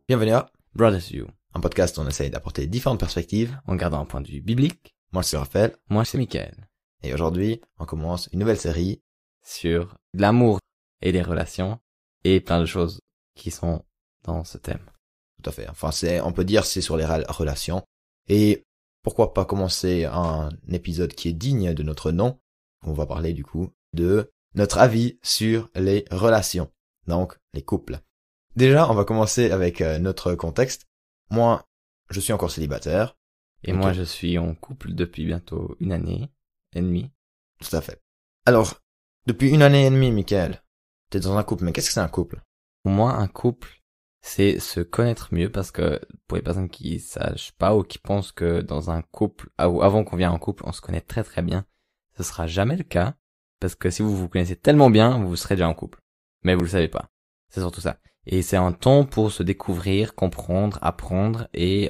Bienvenue à Brothers You, un podcast où on essaye d'apporter différentes perspectives. en gardant un point de vue biblique. Moi, c'est Raphaël. Moi, c'est Mickaël. Et aujourd'hui, on commence une nouvelle série. Sur l'amour et les relations, et plein de choses qui sont dans ce thème. Tout à fait. Enfin, on peut dire c'est sur les relations. Et pourquoi pas commencer un épisode qui est digne de notre nom. On va parler du coup de notre avis sur les relations. Donc, les couples. Déjà, on va commencer avec notre contexte. Moi, je suis encore célibataire. Et Ok. moi, je suis en couple depuis bientôt 1 année et demie. Tout à fait. Alors, depuis 1 année et demie, Mickaël, t'es dans un couple. Mais qu'est-ce que c'est un couple? Pour moi, un couple, c'est se connaître mieux, parce que pour les personnes qui sachent pas ou qui pensent que dans un couple, avant qu'on vienne en couple, on se connaît très très bien, ce sera jamais le cas, parce que si vous vous connaissez tellement bien, vous serez déjà en couple. Mais vous le savez pas. C'est surtout ça. Et c'est un temps pour se découvrir, comprendre, apprendre et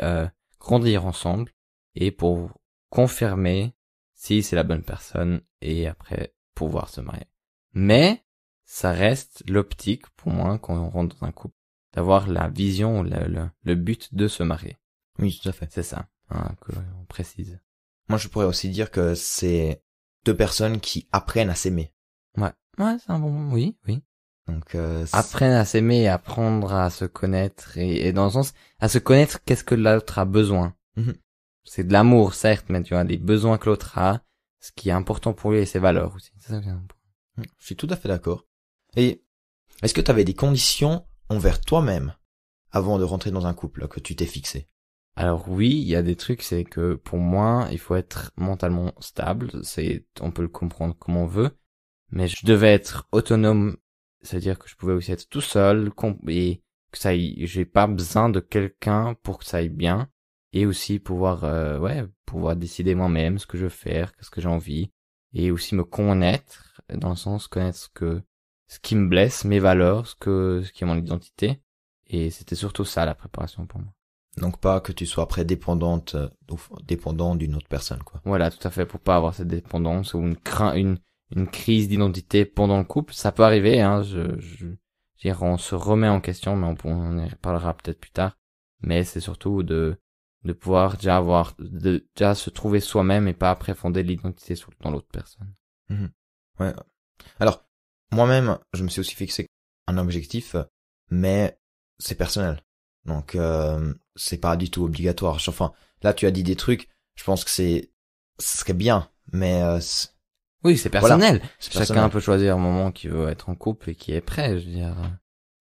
grandir ensemble, et pour confirmer si c'est la bonne personne et après pouvoir se marier. Mais ça reste l'optique pour moi quand on rentre dans un couple, d'avoir la vision, le but de se marier. Oui, tout à fait. C'est ça, hein, que on précise. Moi, je pourrais aussi dire que c'est deux personnes qui apprennent à s'aimer. Ouais, c'est un bon, oui. Donc, Apprennent à s'aimer et apprendre à se connaître, et dans le sens, à se connaître qu'est-ce que l'autre a besoin. Mhm. C'est de l'amour, certes, mais tu vois, les besoins que l'autre a, ce qui est important pour lui et ses valeurs aussi. C'est ça que j'ai Je suis tout à fait d'accord. Et est-ce que tu avais des conditions envers toi-même avant de rentrer dans un couple que tu t'es fixé? Alors oui, il y a des trucs, c'est que pour moi, il faut être mentalement stable, on peut le comprendre comme on veut, mais je devais être autonome, c'est-à-dire que je pouvais aussi être tout seul, et que j'ai pas besoin de quelqu'un pour que ça aille bien, et aussi pouvoir décider moi-même ce que je veux faire, ce que j'ai envie, et aussi me connaître, dans le sens connaître ce qui me blesse, mes valeurs, ce qui est mon identité, et c'était surtout ça la préparation pour moi. Donc pas que tu sois après dépendant d'une autre personne, quoi. Voilà, tout à fait, pour pas avoir cette dépendance ou une crise d'identité pendant le couple. Ça peut arriver, hein, je dirais, on se remet en question, mais on en parlera peut-être plus tard. Mais c'est surtout de pouvoir déjà se trouver soi-même et pas après fonder l'identité dans l'autre personne. Mhm. Ouais. Alors, moi-même, je me suis aussi fixé un objectif, mais c'est personnel. Donc, c'est pas du tout obligatoire. Enfin, là, tu as dit des trucs, je pense que ce serait bien, mais Oui, c'est personnel. Voilà, c'est Chacun personnel. peut choisir un moment qui veut être en couple et qui est prêt, je veux dire.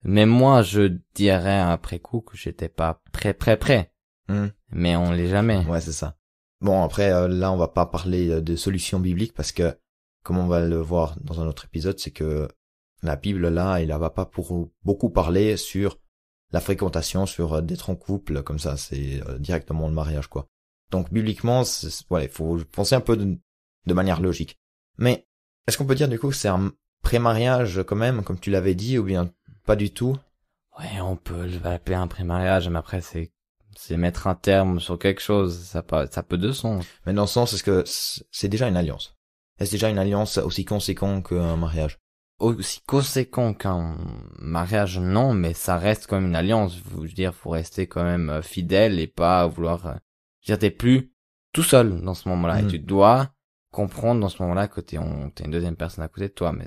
Même moi, je dirais après coup que j'étais pas prêt. Mhm. Mais on l'est jamais. Ouais, c'est ça. Bon, après, là, on va pas parler de solutions bibliques parce que, comme on va le voir dans un autre épisode, c'est que la Bible, là, il va pas pour beaucoup parler sur la fréquentation, sur d'être en couple, comme ça, c'est directement le mariage, quoi. Donc, bibliquement, il faut penser un peu de manière logique. Mais, est-ce qu'on peut dire, du coup, que c'est un pré-mariage, quand même, comme tu l'avais dit, ou bien pas du tout? Ouais, on peut l'appeler un pré-mariage, mais après c'est mettre un terme sur quelque chose, ça peut de sens. Mais dans le sens, est-ce que c'est déjà une alliance? Est-ce déjà une alliance aussi conséquente qu'un mariage? Aussi conséquent qu'un mariage, non, mais ça reste quand même une alliance. Je veux dire, faut rester quand même fidèle et pas vouloir... je veux dire, t'es plus tout seul dans ce moment-là, et tu dois comprendre dans ce moment-là que t'es une deuxième personne à côté de toi, mais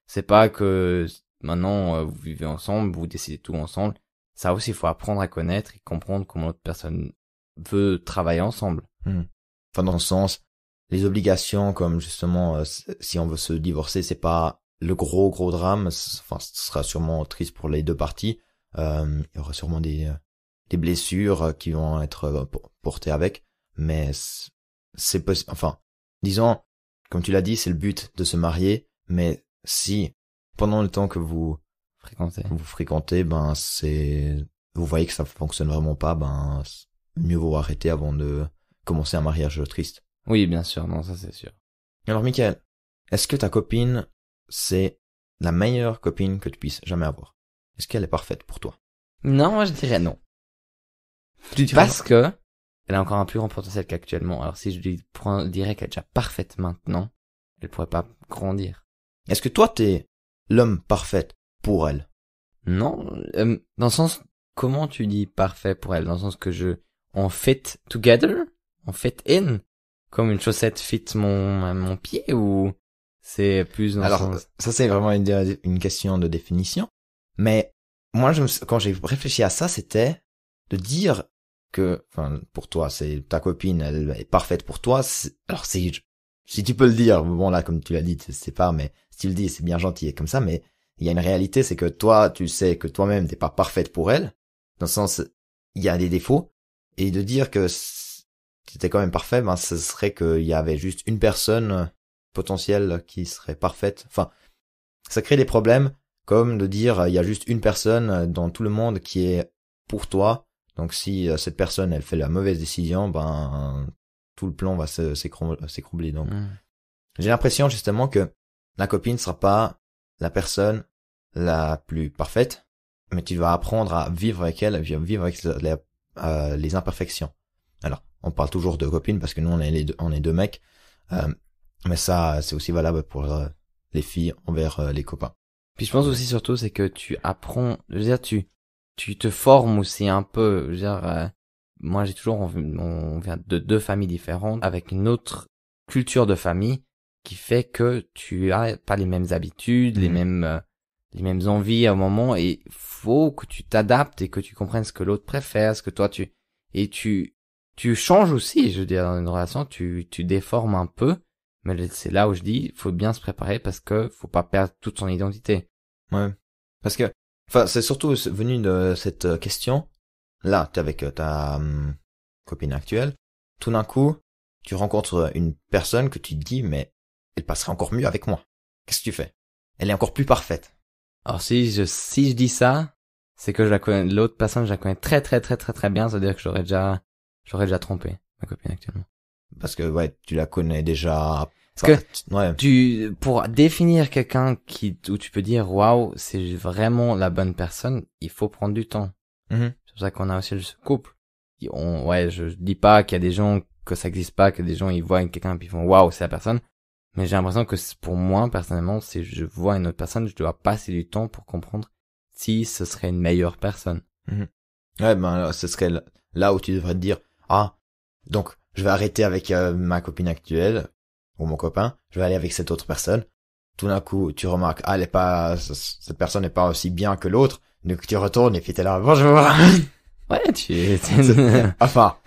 c'est pas que maintenant vous vivez ensemble, vous décidez tout ensemble. Ça aussi, il faut apprendre à connaître et comprendre comment l'autre personne veut travailler ensemble. Enfin, dans le sens, les obligations, comme justement, si on veut se divorcer, c'est pas le gros drame. Enfin, ce sera sûrement triste pour les deux parties. Il y aura sûrement des blessures qui vont être portées avec. Mais c'est possible. Enfin, disons, comme tu l'as dit, c'est le but de se marier. Mais si, pendant le temps que vous fréquentez, ben, vous voyez que ça fonctionne vraiment pas, ben, mieux vaut arrêter avant de commencer un mariage triste. Oui, bien sûr, non, ça c'est sûr. Alors, Mickaël, est-ce que ta copine, c'est la meilleure copine que tu puisses jamais avoir? Est-ce qu'elle est parfaite pour toi? Non, moi je dirais non. Parce que elle a encore un plus grand potentiel qu'actuellement. Alors si je lui dirais qu'elle est déjà parfaite maintenant, elle pourrait pas grandir. Est-ce que toi, t'es l'homme parfait pour elle? Non, dans le sens, comment tu dis parfait pour elle? Dans le sens que on fit together? On fit in? Comme une chaussette fit mon pied ou c'est plus dans le Alors, sens... ça c'est vraiment une question de définition. Mais moi, quand j'ai réfléchi à ça, c'était de dire que, enfin, pour toi, c'est ta copine, elle est parfaite pour toi. Alors, si tu peux le dire, bon là, comme tu l'as dit, c'est pas, mais si tu le dis, c'est bien gentil et comme ça, mais il y a une réalité, c'est que toi, tu sais que toi-même, t'es pas parfaite pour elle. Dans le sens, il y a des défauts. Et de dire que c'était quand même parfait, ben, ce serait qu'il y avait juste une personne potentielle qui serait parfaite. Enfin, ça crée des problèmes, comme de dire, il y a juste une personne dans tout le monde qui est pour toi. Donc si cette personne, elle fait la mauvaise décision, ben, tout le plan va s'écrouler. Donc, j'ai l'impression justement que la copine sera pas la personne la plus parfaite, mais tu vas apprendre à vivre avec elle, vivre avec les imperfections. Alors, on parle toujours de copine parce que nous, on est deux mecs, mais ça, c'est aussi valable pour les filles envers les copains. Puis je pense aussi surtout, c'est que tu apprends, je veux dire, tu te formes aussi un peu, je veux dire, moi j'ai toujours, on vient de deux familles différentes, avec une autre culture de famille, qui fait que tu as pas les mêmes habitudes, les mêmes envies à un moment, et faut que tu t'adaptes et que tu comprennes ce que l'autre préfère, ce que toi tu changes aussi, je veux dire, dans une relation, tu déformes un peu, mais c'est là où je dis, faut bien se préparer parce que faut pas perdre toute son identité. Ouais. Parce que, enfin, c'est surtout venu de cette question. Là, t'es avec ta copine actuelle. Tout d'un coup, tu rencontres une personne que tu te dis, mais elle passerait encore mieux avec moi. Qu'est-ce que tu fais? Elle est encore plus parfaite. Alors si je dis ça, c'est que je la connais, l'autre personne, je la connais très très très très très bien, c'est-à-dire que j'aurais déjà trompé ma copine actuellement. Parce que, ouais, tu la connais déjà. Parce que, ouais. pour définir quelqu'un où tu peux dire, waouh, c'est vraiment la bonne personne, il faut prendre du temps. Mm-hmm. C'est pour ça qu'on a aussi ce couple. Je dis pas qu'il y a des gens que ça existe pas, que des gens ils voient quelqu'un puis ils font waouh, c'est la personne. Mais j'ai l'impression que pour moi, personnellement, si je vois une autre personne, je dois passer du temps pour comprendre si ce serait une meilleure personne. Mm-hmm. Ouais, ben, ce serait là où tu devrais te dire, ah, donc, je vais arrêter avec ma copine actuelle, ou mon copain, je vais aller avec cette autre personne. Tout d'un coup, tu remarques, ah, cette personne n'est pas aussi bien que l'autre, donc tu retournes et puis t'es là, bonjour. Ouais, Enfin,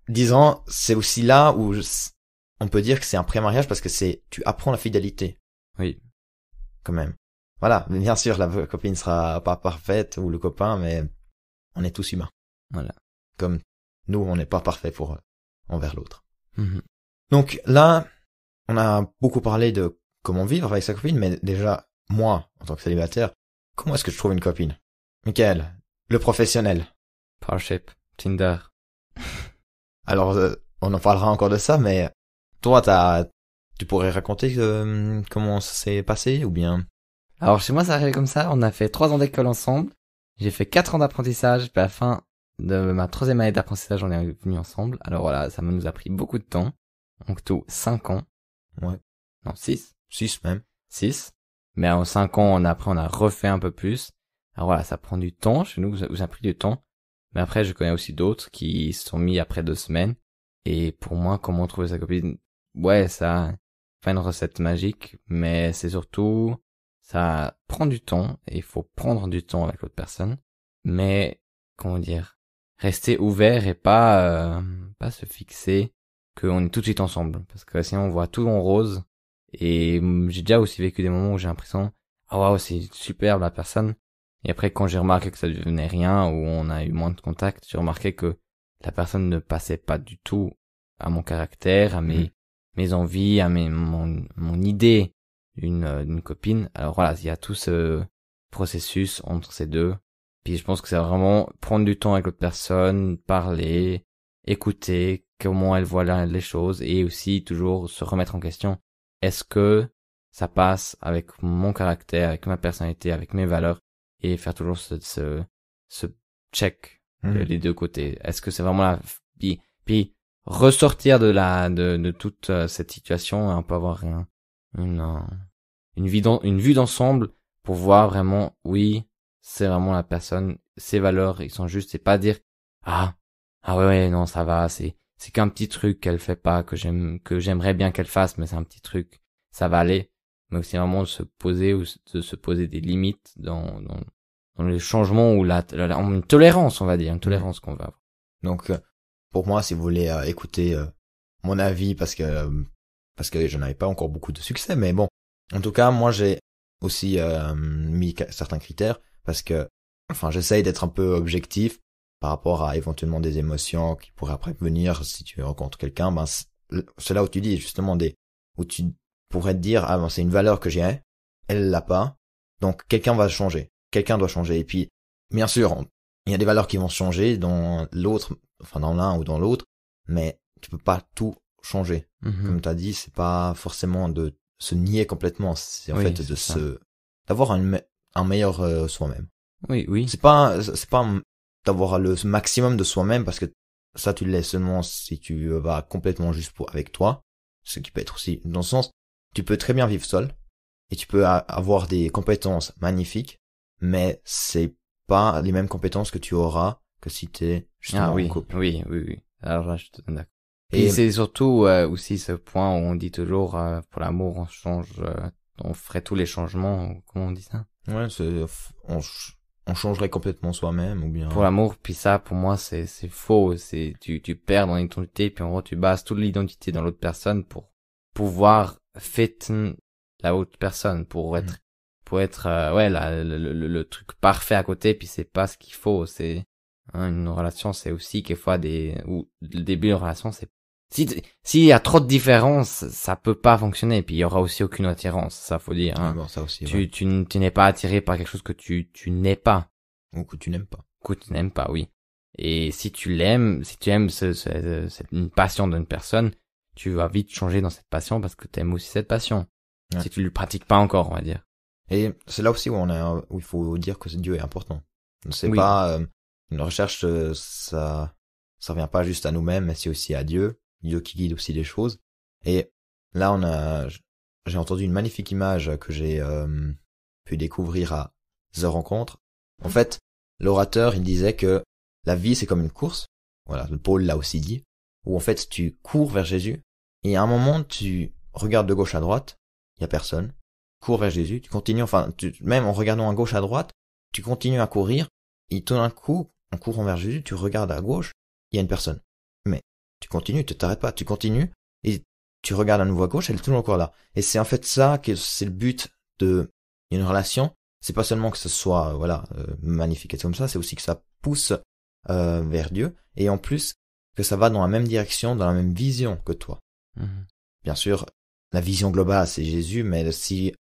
disons, c'est aussi là où on peut dire que c'est un pré-mariage parce que tu apprends la fidélité. Oui. Quand même. Voilà, bien sûr, la copine sera pas parfaite, ou le copain, mais on est tous humains. Voilà. Comme nous, on n'est pas parfait envers l'autre. Mm-hmm. Donc là, on a beaucoup parlé de comment vivre avec sa copine, mais déjà, moi, en tant que célibataire, comment est-ce que je trouve une copine? Michael, le professionnel. Parship, Tinder. Alors, on en parlera encore de ça, mais toi, tu pourrais raconter comment ça s'est passé, ou bien? Alors chez moi, ça arrive comme ça. On a fait 3 ans d'école ensemble. J'ai fait 4 ans d'apprentissage. Puis à la fin de ma 3e année d'apprentissage, on est venus ensemble. Alors voilà, ça nous a pris beaucoup de temps. Donc tout 5 ans. Ouais. Non, 6. 6 même. 6. Mais en 5 ans, on a refait un peu plus. Alors voilà, ça prend du temps. Chez nous, ça a pris du temps. Mais après, je connais aussi d'autres qui se sont mis après 2 semaines. Et pour moi, comment trouver sa copine? Ouais, ça, pas une recette magique, mais c'est surtout, ça prend du temps, et il faut prendre du temps avec l'autre personne. Mais, comment dire, rester ouvert et pas se fixer qu'on est tout de suite ensemble. Parce que sinon, on voit tout en rose. Et j'ai déjà aussi vécu des moments où j'ai l'impression, ah waouh, c'est superbe la personne. Et après, quand j'ai remarqué que ça devenait rien, ou on a eu moins de contact, j'ai remarqué que la personne ne passait pas du tout à mon caractère, à mes envies, à mon idée d'une copine. Alors voilà, il y a tout ce processus entre ces deux. Puis je pense que c'est vraiment prendre du temps avec l'autre personne, parler, écouter comment elle voit les choses, et aussi toujours se remettre en question. Est-ce que ça passe avec mon caractère, avec ma personnalité, avec mes valeurs? Et faire toujours ce check les deux côtés. Est-ce que c'est vraiment puis ressortir de toute cette situation, un peu avoir une vue d'ensemble pour voir vraiment, oui, c'est vraiment la personne ses valeurs, ils sont justes. C'est pas dire, ah ouais, non, ça va, c'est qu'un petit truc qu'elle fait pas, que j'aimerais bien qu'elle fasse, mais c'est un petit truc, ça va aller. Mais aussi vraiment de se poser ou de se poser des limites dans les changements ou une tolérance, on va dire, une tolérance qu'on va avoir. Donc, pour moi, si vous voulez écouter mon avis, parce que je n'avais pas encore beaucoup de succès, mais bon, en tout cas, moi, j'ai aussi mis certains critères, parce que, enfin, j'essaye d'être un peu objectif par rapport à éventuellement des émotions qui pourraient après venir si tu rencontres quelqu'un. Ben, c'est là où tu dis justement où tu pourrais te dire, ah ben, c'est une valeur que j'ai, elle l'a pas, donc quelqu'un va changer, quelqu'un doit changer. Et puis, bien sûr, il y a des valeurs qui vont changer dans l'autre, enfin dans l'un ou dans l'autre, mais tu peux pas tout changer. Comme tu as dit, c'est pas forcément de se nier complètement, c'est en fait de d'avoir un meilleur soi-même. Oui. C'est pas d'avoir le maximum de soi-même, parce que ça tu le laisses seulement si tu vas complètement juste avec toi, ce qui peut être aussi dans le sens, tu peux très bien vivre seul et tu peux avoir des compétences magnifiques, mais c'est pas les mêmes compétences que tu auras que si t'es justement en couple. Oui. Alors là, je te donne d'accord. Et c'est surtout aussi ce point où on dit toujours pour l'amour on change, on ferait tous les changements. Comment on dit ça? Ouais, on changerait complètement soi-même ou bien. Pour l'amour, puis ça pour moi c'est faux. C'est tu perds ton identité puis en gros tu bases toute l'identité dans l'autre personne pour pouvoir fit la autre personne pour être le truc parfait à côté, puis c'est pas ce qu'il faut. C'est une relation, c'est aussi quelquefois ou le début de relation, c'est s'il y a trop de différences, ça peut pas fonctionner. Puis il y aura aussi aucune attirance, ça faut dire. Hein. Bon, ça aussi. Tu n'es pas attiré par quelque chose que tu n'es pas. Ou que tu n'aimes pas. Que tu n'aimes pas, oui. Et si tu aimes une passion d'une personne, tu vas vite changer dans cette passion parce que tu aimes aussi cette passion. Ouais. Si tu le pratiques pas encore, on va dire. Et c'est là aussi où il faut dire que Dieu est important. C'est pas une recherche, ça revient pas juste à nous-mêmes, mais c'est aussi à Dieu qui guide aussi les choses. Et là j'ai entendu une magnifique image que j'ai pu découvrir à The Rencontre. En fait, l'orateur, il disait que la vie c'est comme une course. Voilà, Paul l'a aussi dit, où en fait tu cours vers Jésus et à un moment tu regardes de gauche à droite, il y a personne. Cours vers Jésus, tu continues, même en regardant à gauche à droite, tu continues à courir, et tout d'un coup, en courant vers Jésus, tu regardes à gauche, il y a une personne. Mais tu continues, tu t'arrêtes pas, tu continues, et tu regardes à nouveau à gauche, elle est toujours encore là. Et c'est en fait ça que c'est le but d'une relation. C'est pas seulement que ce soit magnifique et comme ça, c'est aussi que ça pousse vers Dieu, et en plus que ça va dans la même direction, dans la même vision que toi. Bien sûr, la vision globale c'est Jésus, mais si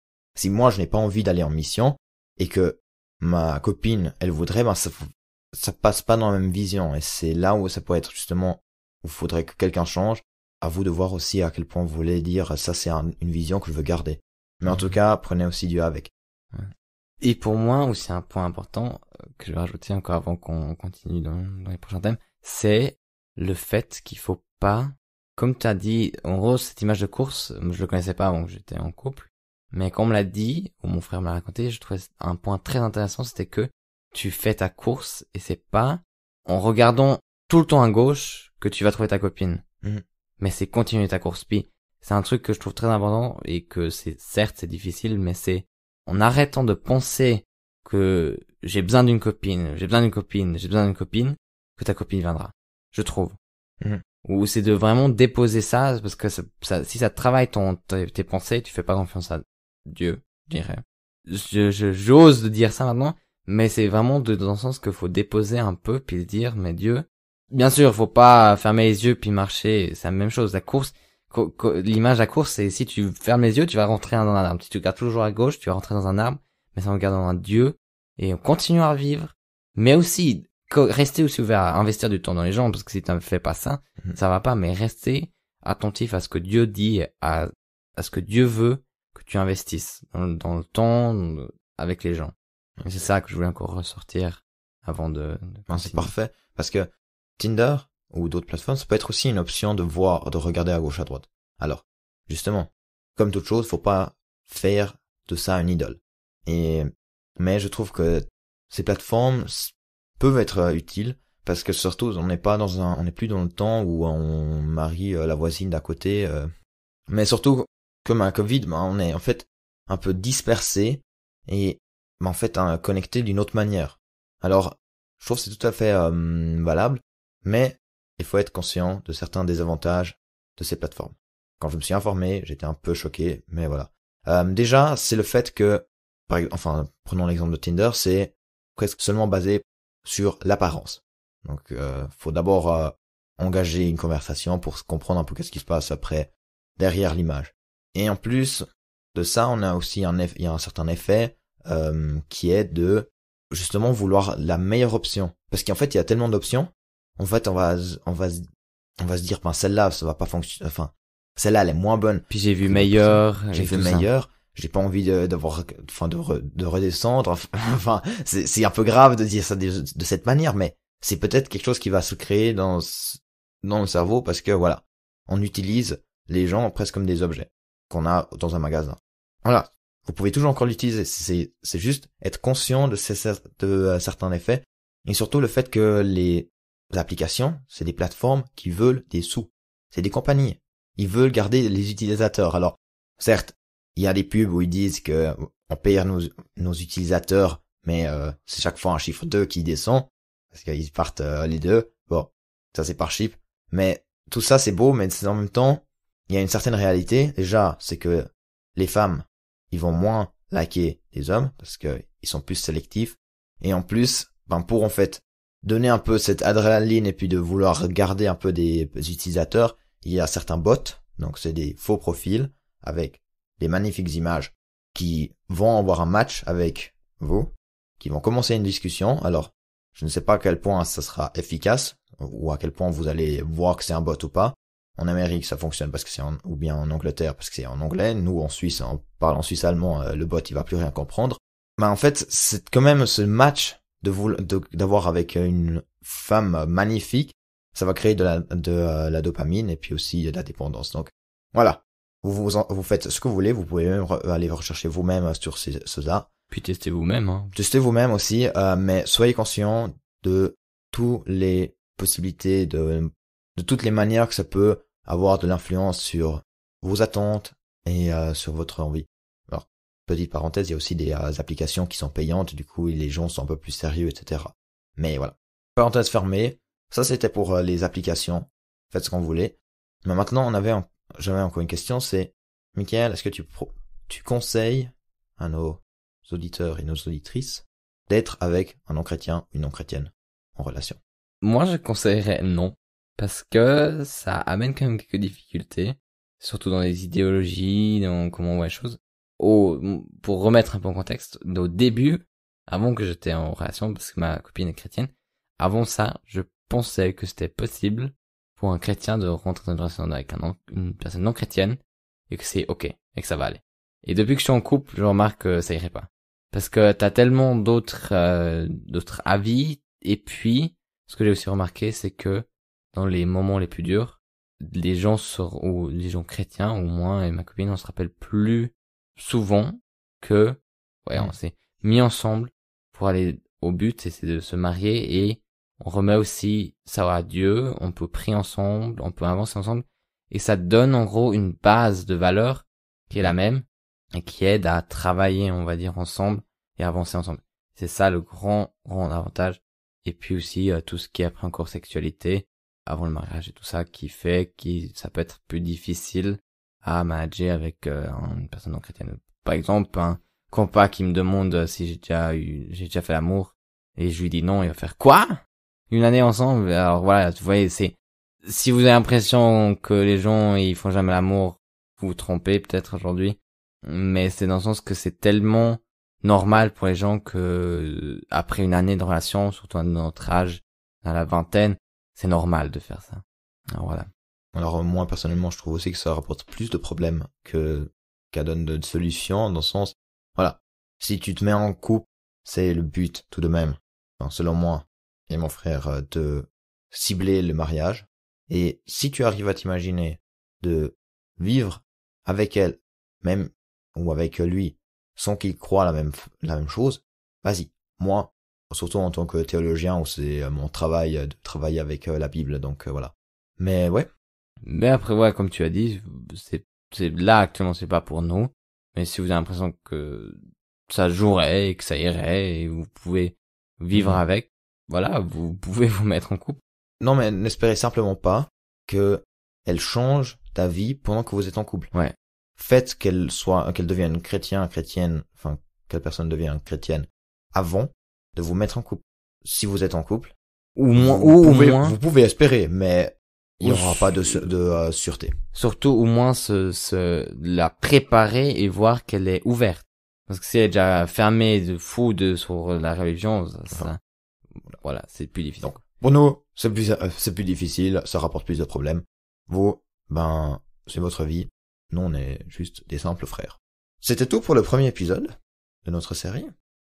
moi je n'ai pas envie d'aller en mission et que ma copine elle voudrait, ça passe pas dans la même vision, et c'est là où ça peut être justement où il faudrait que quelqu'un change. À vous de voir aussi à quel point vous voulez dire ça c'est une vision que je veux garder. Mais en tout cas, prenez aussi Dieu avec. Et pour moi aussi un point important que je vais rajouter encore avant qu'on continue dans les prochains thèmes, c'est le fait qu'il faut pas, comme tu as dit, en gros cette image de course, je le connaissais pas avant que j'étais en couple. Mais quand on me l'a dit, ou mon frère me l'a raconté, je trouvais un point très intéressant, c'était que tu fais ta course et c'est pas en regardant tout le temps à gauche que tu vas trouver ta copine. Mais c'est continuer ta course. Puis c'est un truc que je trouve très important et que certes c'est difficile, mais c'est en arrêtant de penser que j'ai besoin d'une copine, que ta copine viendra. Je trouve. Ou c'est de vraiment déposer ça, parce que si ça travaille tes pensées, tu fais pas confiance à Dieu, je dirais. J'ose de dire ça maintenant, mais c'est vraiment dans le sens qu'il faut déposer un peu, puis dire, mais Dieu, bien sûr, faut pas fermer les yeux puis marcher, c'est la même chose. La course, l'image de la course, c'est si tu fermes les yeux, tu vas rentrer dans un arbre. Si tu regardes toujours à gauche, tu vas rentrer dans un arbre, mais c'est en regardant un Dieu, et on continue à vivre, mais aussi, rester aussi ouvert à investir du temps dans les gens, parce que si tu ne fais pas ça, ça va pas, mais rester attentif à ce que Dieu dit, à ce que Dieu veut que tu investisses dans le temps, avec les gens. Et c'est ça que je voulais encore ressortir avant de c'est parfait, parce que Tinder ou d'autres plateformes, ça peut être aussi une option de regarder à gauche à droite. Alors, justement, comme toute chose, faut pas faire de ça une idole. Mais je trouve que ces plateformes, peuvent être utiles, parce que surtout on n'est plus dans le temps où on marie la voisine d'à côté, mais surtout comme un Covid, on est en fait un peu dispersé et en fait connecté d'une autre manière. Alors je trouve que c'est tout à fait valable, mais il faut être conscient de certains désavantages de ces plateformes. Quand je me suis informé, j'étais un peu choqué, mais voilà. Déjà, c'est le fait que, prenons l'exemple de Tinder, c'est presque seulement basé sur l'apparence. Donc, faut d'abord engager une conversation pour comprendre un peu qu'est-ce qui se passe après, derrière l'image. Et en plus de ça, on a aussi il y a un certain effet qui est de justement vouloir la meilleure option. Parce qu'en fait, il y a tellement d'options. En fait, on va se dire, celle-là, ça va pas fonctionner. Enfin, celle-là, elle est moins bonne. Puis j'ai vu meilleur. J'ai vu meilleur. J'ai pas envie de redescendre. Enfin, c'est un peu grave de dire ça de cette manière, mais c'est peut-être quelque chose qui va se créer dans le cerveau parce que voilà, on utilise les gens presque comme des objets qu'on a dans un magasin. Voilà. Vous pouvez toujours encore l'utiliser. C'est juste être conscient de certains effets et surtout le fait que les applications, c'est des plateformes qui veulent des sous. C'est des compagnies. Ils veulent garder les utilisateurs. Alors, certes, il y a des pubs où ils disent que on paye nos utilisateurs, mais c'est chaque fois un chiffre 2 qui descend parce qu'ils partent les deux. Bon, ça c'est par chiffre. Mais tout ça c'est beau, mais en même temps, il y a une certaine réalité. Déjà, c'est que les femmes, ils vont moins liker les hommes parce que ils sont plus sélectifs. Et en plus, pour en fait donner un peu cette adrénaline et puis de vouloir garder un peu des utilisateurs, il y a certains bots, donc c'est des faux profils avec des magnifiques images qui vont avoir un match avec vous, qui vont commencer une discussion. Alors, je ne sais pas à quel point ça sera efficace ou à quel point vous allez voir que c'est un bot ou pas. En Amérique, ça fonctionne parce que ou bien en Angleterre parce que c'est en anglais. Nous, en Suisse, en parlant suisse-allemand, le bot, il va plus rien comprendre. Mais en fait, c'est quand même ce match d'avoir avec une femme magnifique, ça va créer de la dopamine et puis aussi de la dépendance. Donc, voilà. Vous faites ce que vous voulez, vous pouvez même aller rechercher vous-même sur cela. Puis testez vous-même, hein. Testez vous-même aussi, mais soyez conscient de toutes les possibilités, de toutes les manières que ça peut avoir de l'influence sur vos attentes et sur votre envie. Alors, petite parenthèse, il y a aussi des applications qui sont payantes, du coup les gens sont un peu plus sérieux, etc. Mais voilà. Parenthèse fermée, ça c'était pour les applications, faites ce qu'on voulait. Mais maintenant j'avais encore une question, c'est, Michael, est-ce que tu conseilles à nos auditeurs et nos auditrices d'être avec un non-chrétien, une non-chrétienne en relation? Moi, je conseillerais non. Parce que ça amène quand même quelques difficultés. Surtout dans les idéologies, dans comment on voit les choses. Pour remettre un peu en contexte, au début, avant que j'étais en relation, parce que ma copine est chrétienne, avant ça, je pensais que c'était possible pour un chrétien de rentrer dans une relation avec une personne non chrétienne, et que c'est ok, et que ça va aller. Et depuis que je suis en couple, je remarque que ça irait pas. Parce que t'as tellement d'autres avis, et puis, ce que j'ai aussi remarqué, c'est que dans les moments les plus durs, les gens chrétiens, ou moi et ma copine, on se rappelle plus souvent que, on s'est mis ensemble pour aller au but, c'est de se marier, et on remet aussi ça à Dieu, on peut prier ensemble, on peut avancer ensemble, et ça donne en gros une base de valeurs qui est la même, et qui aide à travailler, on va dire, ensemble, et avancer ensemble. C'est ça le grand avantage. Et puis aussi, tout ce qui est après encore sexualité, avant le mariage et tout ça, qui fait ça peut être plus difficile à manager avec une personne non chrétienne. Par exemple, un compas qui me demande si j'ai déjà fait l'amour, et je lui dis non, il va faire quoi? Une année ensemble? Alors voilà, vous voyez, si vous avez l'impression que les gens, ils font jamais l'amour, vous vous trompez peut-être aujourd'hui, mais c'est dans le sens que c'est tellement normal pour les gens que, après une année de relation, surtout à notre âge, à la vingtaine, c'est normal de faire ça. Alors voilà. Alors moi personnellement je trouve aussi que ça rapporte plus de problèmes qu'à donne de solutions, dans le sens, voilà, si tu te mets en couple, c'est le but tout de même, enfin, selon moi et mon frère, de cibler le mariage, et si tu arrives à t'imaginer de vivre avec elle, même, ou avec lui, sans qu'il croie la même chose, vas-y. Moi, surtout en tant que théologien où c'est mon travail de travailler avec la Bible, donc voilà. Mais ouais. Mais après, ouais, comme tu as dit, c'est là actuellement, c'est pas pour nous. Mais si vous avez l'impression que ça jouerait et que ça irait et vous pouvez vivre avec, voilà, vous pouvez vous mettre en couple. Non, mais n'espérez simplement pas que elle change ta vie pendant que vous êtes en couple. Ouais. Faites qu'elle devienne chrétienne, enfin, qu'elle personne devienne chrétienne avant de vous mettre en couple. Si vous êtes en couple, vous pouvez espérer, mais il n'y aura pas de sûreté. Surtout, au moins, la préparer et voir qu'elle est ouverte. Parce que si elle est déjà fermée de fou sur la religion, voilà, c'est plus difficile. Donc, pour nous, c'est plus difficile, ça rapporte plus de problèmes. Vous, c'est votre vie. Nous, on est juste des simples frères. C'était tout pour le premier épisode de notre série.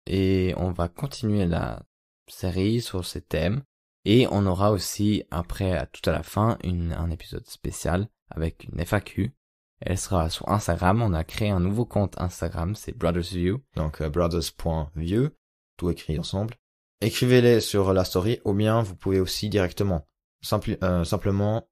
Et on va continuer la série sur ces thèmes. Et on aura aussi, après, tout à la fin, un épisode spécial avec une FAQ. Elle sera sur Instagram. On a créé un nouveau compte Instagram, c'est brothersview. Donc, brothers.view, tout écrit ensemble. Écrivez-les sur la story, ou bien vous pouvez aussi directement, simplement,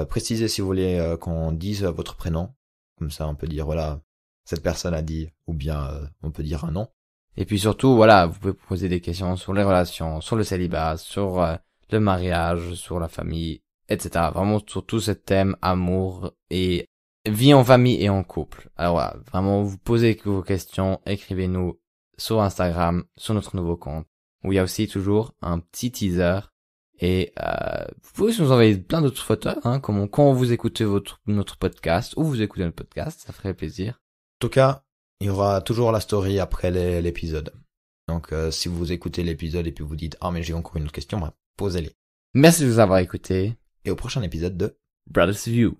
préciser si vous voulez qu'on dise votre prénom. Comme ça, on peut dire, voilà, cette personne a dit, ou bien on peut dire un nom. Et puis surtout, voilà, vous pouvez poser des questions sur les relations, sur le célibat, sur le mariage, sur la famille, etc. Vraiment sur tout ce thème amour et vie en famille et en couple. Alors voilà, vraiment vous posez vos questions, écrivez-nous sur Instagram, sur notre nouveau compte, où il y a aussi toujours un petit teaser. Et vous pouvez aussi nous envoyer plein d'autres photos, comme quand vous écoutez notre podcast, ou vous écoutez notre podcast, ça ferait plaisir. En tout cas, il y aura toujours la story après l'épisode. Donc, si vous écoutez l'épisode et puis vous dites « Ah, mais j'ai encore une autre question », posez-les. Merci de nous avoir écoutés. Et au prochain épisode de Brothers View.